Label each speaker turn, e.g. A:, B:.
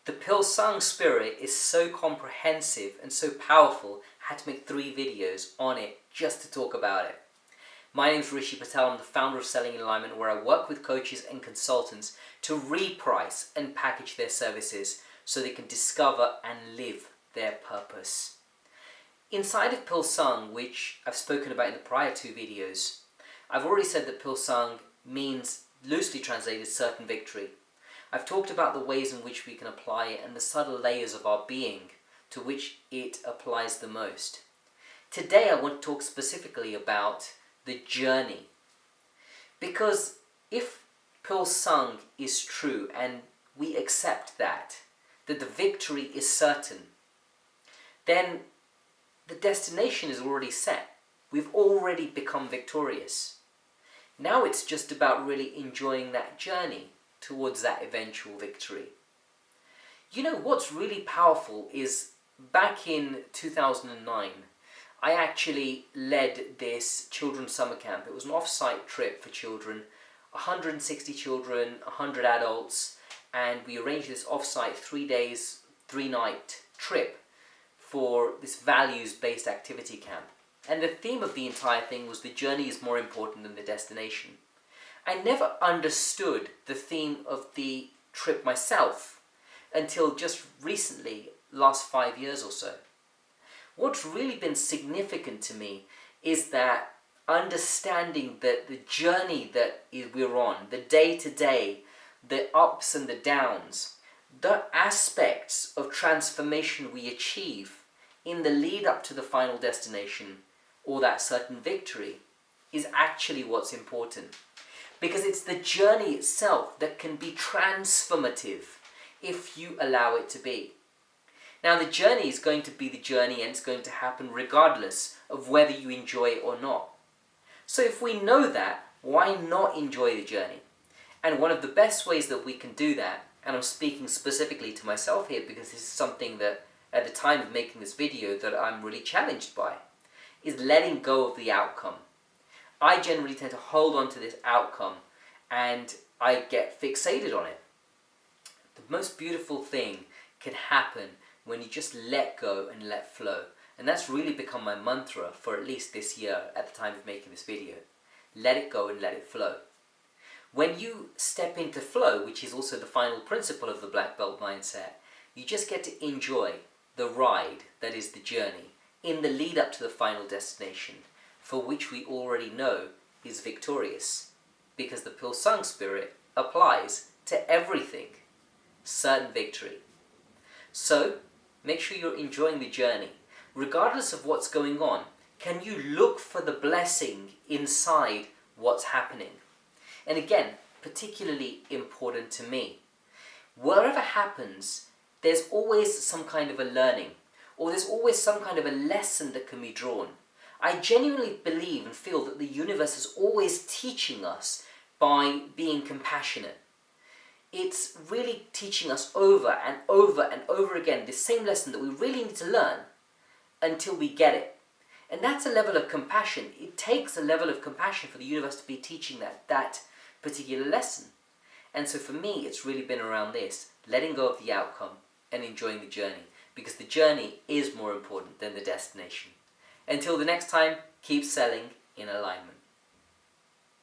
A: The Pil Seung spirit is so comprehensive and so powerful, I had to make 3 videos on it just to talk about it. My name is Rishi Patel. I'm the founder of Selling in Alignment, where I work with coaches and consultants to reprice and package their services so they can discover and live their purpose. Inside of Pil Seung, which I've spoken about in the prior 2 videos, I've already said that Pil Seung means, loosely translated, certain victory. I've talked about the ways in which we can apply it and the subtle layers of our being to which it applies the most. Today I want to talk specifically about the journey. Because if Pil Seung is true and we accept that the victory is certain, then the destination is already set. We've already become victorious. Now it's just about really enjoying that journey towards that eventual victory. You know, what's really powerful is back in 2009, I actually led this children's summer camp. It was an off-site trip for children, 160 children, 100 adults, and we arranged this off-site 3 days, 3-night trip for this values-based activity camp. And the theme of the entire thing was the journey is more important than the destination. I never understood the theme of the trip myself until just recently, last 5 years or so. What's really been significant to me is that understanding that the journey that we're on, the day-to-day, the ups and the downs, the aspects of transformation we achieve in the lead up to the final destination or that certain victory is actually what's important. Because it's the journey itself that can be transformative if you allow it to be. Now the journey is going to be the journey and it's going to happen regardless of whether you enjoy it or not. So if we know that, why not enjoy the journey? And one of the best ways that we can do that, and I'm speaking specifically to myself here because this is something that at the time of making this video that I'm really challenged by, is letting go of the outcome. I generally tend to hold on to this outcome and I get fixated on it. The most beautiful thing can happen when you just let go and let flow. And that's really become my mantra for at least this year at the time of making this video. Let it go and let it flow. When you step into flow, which is also the final principle of the black belt mindset, you just get to enjoy the ride that is the journey in the lead up to the final destination, for which we already know is victorious, because the Pil Seung spirit applies to everything. Certain victory. So, make sure you're enjoying the journey. Regardless of what's going on, can you look for the blessing inside what's happening? And again, particularly important to me, wherever happens, there's always some kind of a learning, or there's always some kind of a lesson that can be drawn. I genuinely believe and feel that the universe is always teaching us by being compassionate. It's really teaching us over and over and over again the same lesson that we really need to learn until we get it. And that's a level of compassion. It takes a level of compassion for the universe to be teaching that particular lesson. And so for me, it's really been around this, letting go of the outcome and enjoying the journey, because the journey is more important than the destination. Until the next time, keep selling in alignment.